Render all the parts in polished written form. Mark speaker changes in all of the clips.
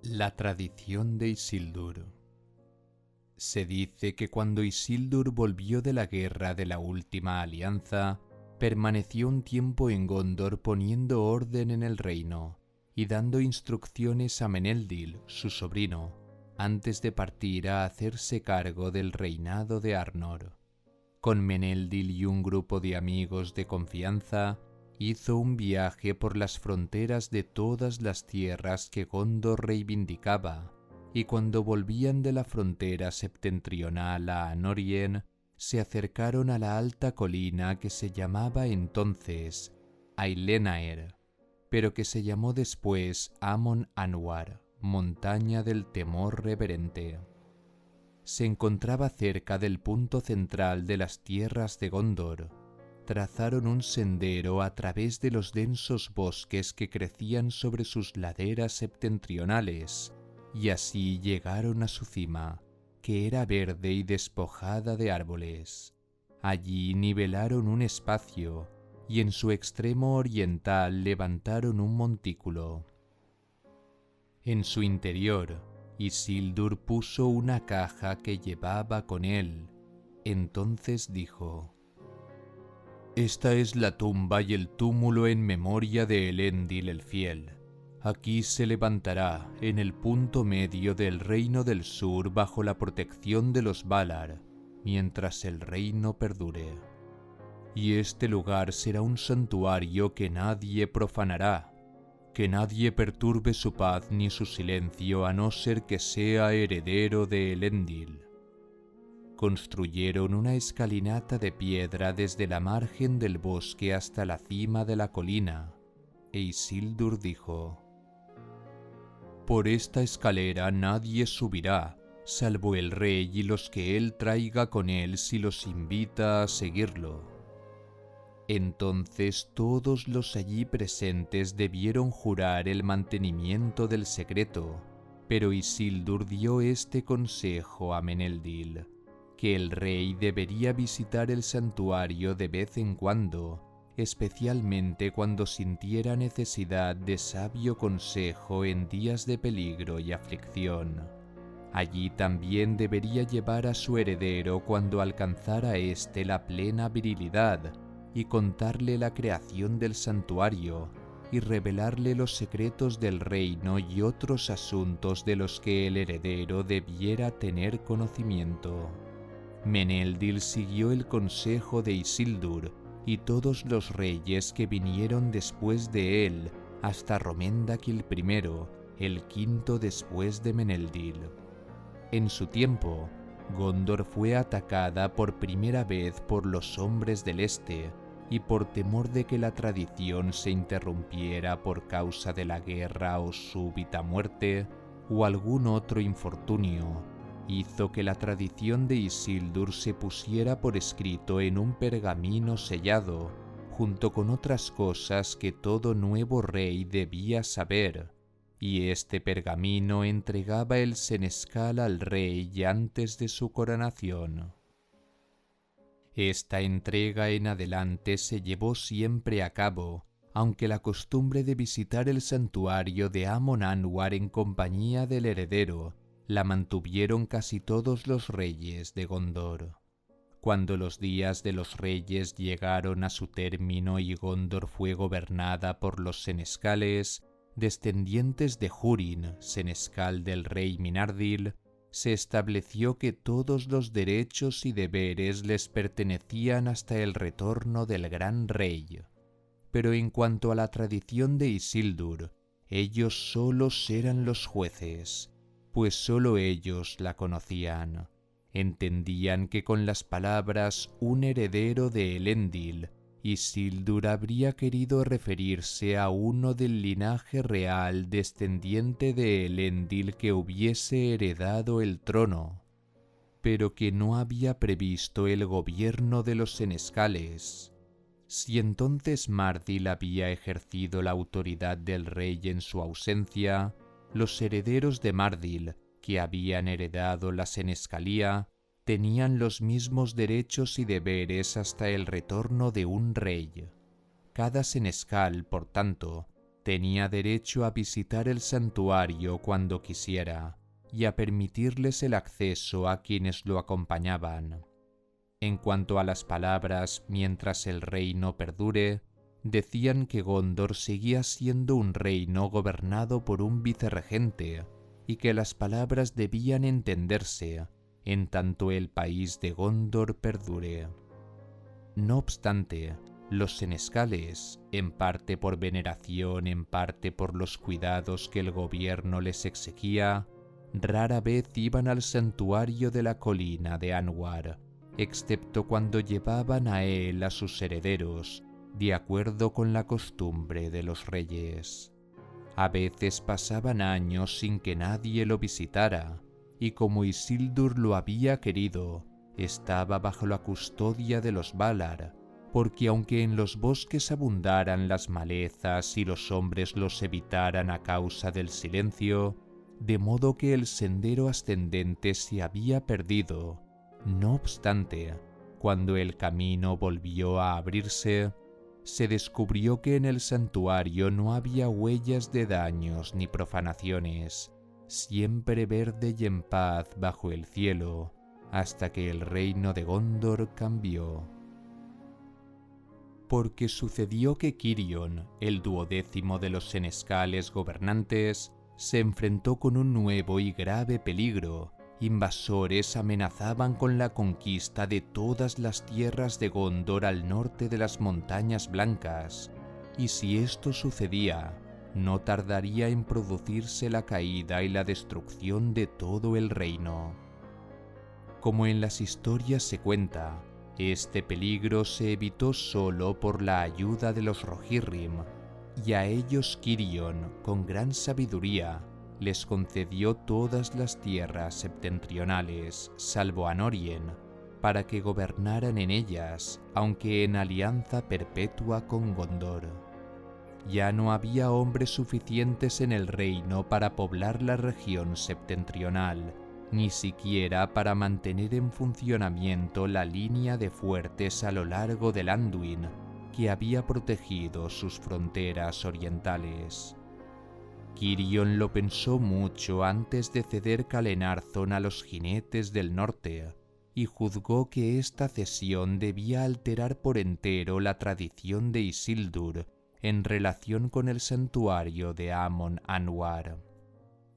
Speaker 1: La tradición de Isildur. Se dice que cuando Isildur volvió de la guerra de la Última Alianza, permaneció un tiempo en Gondor poniendo orden en el reino y dando instrucciones a Meneldil, su sobrino, antes de partir a hacerse cargo del reinado de Arnor. Con Meneldil y un grupo de amigos de confianza, hizo un viaje por las fronteras de todas las tierras que Gondor reivindicaba, y cuando volvían de la frontera septentrional a Anórien, se acercaron a la alta colina que se llamaba entonces Ailenaer, pero que se llamó después Amon Anwar, montaña del temor reverente. Se encontraba cerca del punto central de las tierras de Gondor. Trazaron un sendero a través de los densos bosques que crecían sobre sus laderas septentrionales, y así llegaron a su cima, que era verde y despojada de árboles. Allí nivelaron un espacio, y en su extremo oriental levantaron un montículo. En su interior, Isildur puso una caja que llevaba con él. Entonces dijo: «Esta es la tumba y el túmulo en memoria de Elendil el Fiel. Aquí se levantará, en el punto medio del Reino del Sur, bajo la protección de los Valar, mientras el reino perdure. Y este lugar será un santuario que nadie profanará, que nadie perturbe su paz ni su silencio a no ser que sea heredero de Elendil». Construyeron una escalinata de piedra desde la margen del bosque hasta la cima de la colina, e Isildur dijo: «Por esta escalera nadie subirá, salvo el rey y los que él traiga con él si los invita a seguirlo». Entonces todos los allí presentes debieron jurar el mantenimiento del secreto, pero Isildur dio este consejo a Meneldil: que el rey debería visitar el santuario de vez en cuando, especialmente cuando sintiera necesidad de sabio consejo en días de peligro y aflicción. Allí también debería llevar a su heredero cuando alcanzara éste la plena virilidad, y contarle la creación del santuario, y revelarle los secretos del reino y otros asuntos de los que el heredero debiera tener conocimiento. Meneldil siguió el consejo de Isildur, y todos los reyes que vinieron después de él, hasta Romendakil I, el quinto después de Meneldil. En su tiempo, Gondor fue atacada por primera vez por los hombres del Este, y por temor de que la tradición se interrumpiera por causa de la guerra o súbita muerte, o algún otro infortunio, hizo que la tradición de Isildur se pusiera por escrito en un pergamino sellado, junto con otras cosas que todo nuevo rey debía saber, y este pergamino entregaba el senescal al rey antes de su coronación. Esta entrega en adelante se llevó siempre a cabo, aunque la costumbre de visitar el santuario de Amon Anwar en compañía del heredero la mantuvieron casi todos los reyes de Gondor. Cuando los días de los reyes llegaron a su término y Gondor fue gobernada por los senescales, descendientes de Húrin, senescal del rey Minardil, se estableció que todos los derechos y deberes les pertenecían hasta el retorno del gran rey. Pero en cuanto a la tradición de Isildur, ellos solos eran los jueces, pues sólo ellos la conocían. Entendían que con las palabras «un heredero de Elendil», Isildur habría querido referirse a uno del linaje real descendiente de Elendil que hubiese heredado el trono, pero que no había previsto el gobierno de los senescales. Si entonces Mardil había ejercido la autoridad del rey en su ausencia, los herederos de Mardil, que habían heredado la senescalía, tenían los mismos derechos y deberes hasta el retorno de un rey. Cada senescal, por tanto, tenía derecho a visitar el santuario cuando quisiera y a permitirles el acceso a quienes lo acompañaban. En cuanto a las palabras mientras el reino perdure, decían que Gondor seguía siendo un reino gobernado por un vicerregente y que las palabras debían entenderse en tanto el país de Gondor perdure. No obstante, los senescales, en parte por veneración, en parte por los cuidados que el gobierno les exigía, rara vez iban al santuario de la colina de Anwar, excepto cuando llevaban a él a sus herederos, de acuerdo con la costumbre de los reyes. A veces pasaban años sin que nadie lo visitara, y como Isildur lo había querido, estaba bajo la custodia de los Valar, porque aunque en los bosques abundaran las malezas y los hombres los evitaran a causa del silencio, de modo que el sendero ascendente se había perdido, no obstante, cuando el camino volvió a abrirse, se descubrió que en el santuario no había huellas de daños ni profanaciones, siempre verde y en paz bajo el cielo, hasta que el reino de Gondor cambió. Porque sucedió que Cirion, el 12º de los senescales gobernantes, se enfrentó con un nuevo y grave peligro. Invasores amenazaban con la conquista de todas las tierras de Gondor al norte de las Montañas Blancas, y si esto sucedía, no tardaría en producirse la caída y la destrucción de todo el reino. Como en las historias se cuenta, este peligro se evitó solo por la ayuda de los Rohirrim, y a ellos Cirion, con gran sabiduría, les concedió todas las tierras septentrionales, salvo a Norien, para que gobernaran en ellas, aunque en alianza perpetua con Gondor. Ya no había hombres suficientes en el reino para poblar la región septentrional, ni siquiera para mantener en funcionamiento la línea de fuertes a lo largo del Anduin, que había protegido sus fronteras orientales. Cirion lo pensó mucho antes de ceder Calenarzon a los jinetes del norte, y juzgó que esta cesión debía alterar por entero la tradición de Isildur en relación con el santuario de Amon Anwar.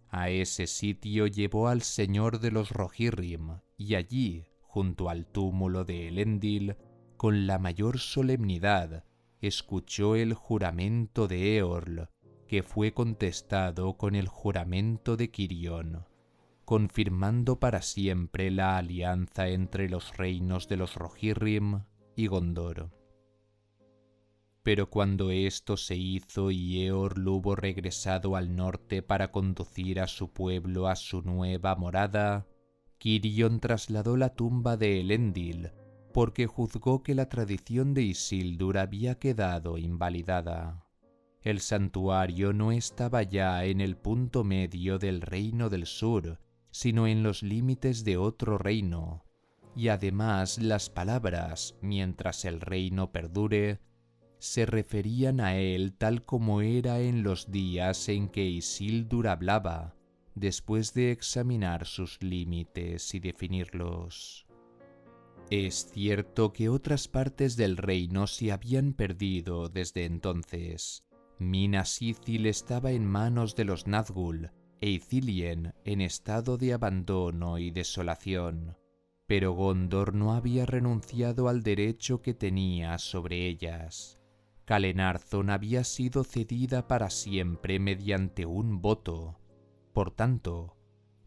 Speaker 1: A ese sitio llevó al señor de los Rohirrim, y allí, junto al túmulo de Elendil, con la mayor solemnidad, escuchó el juramento de Eorl, que fue contestado con el juramento de Cirion, confirmando para siempre la alianza entre los reinos de los Rohirrim y Gondor. Pero cuando esto se hizo y Eorl hubo regresado al norte para conducir a su pueblo a su nueva morada, Cirion trasladó la tumba de Elendil, porque juzgó que la tradición de Isildur había quedado invalidada. El santuario no estaba ya en el punto medio del reino del sur, sino en los límites de otro reino, y además las palabras, mientras el reino perdure, se referían a él tal como era en los días en que Isildur hablaba, después de examinar sus límites y definirlos. Es cierto que otras partes del reino se habían perdido desde entonces. Minas Ithil estaba en manos de los Nazgûl e Ithilien en estado de abandono y desolación, pero Gondor no había renunciado al derecho que tenía sobre ellas. Calenarzon había sido cedida para siempre mediante un voto. Por tanto,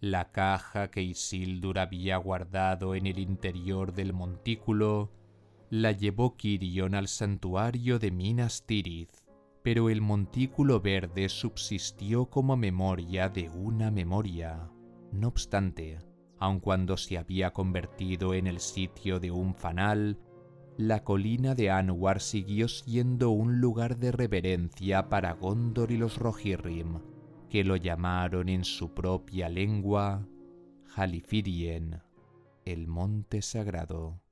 Speaker 1: la caja que Isildur había guardado en el interior del montículo la llevó Cirion al santuario de Minas Tirith, pero el montículo verde subsistió como memoria de una memoria. No obstante, aun cuando se había convertido en el sitio de un fanal, la colina de Anwar siguió siendo un lugar de reverencia para Gondor y los Rohirrim, que lo llamaron en su propia lengua Halifirien, el monte sagrado.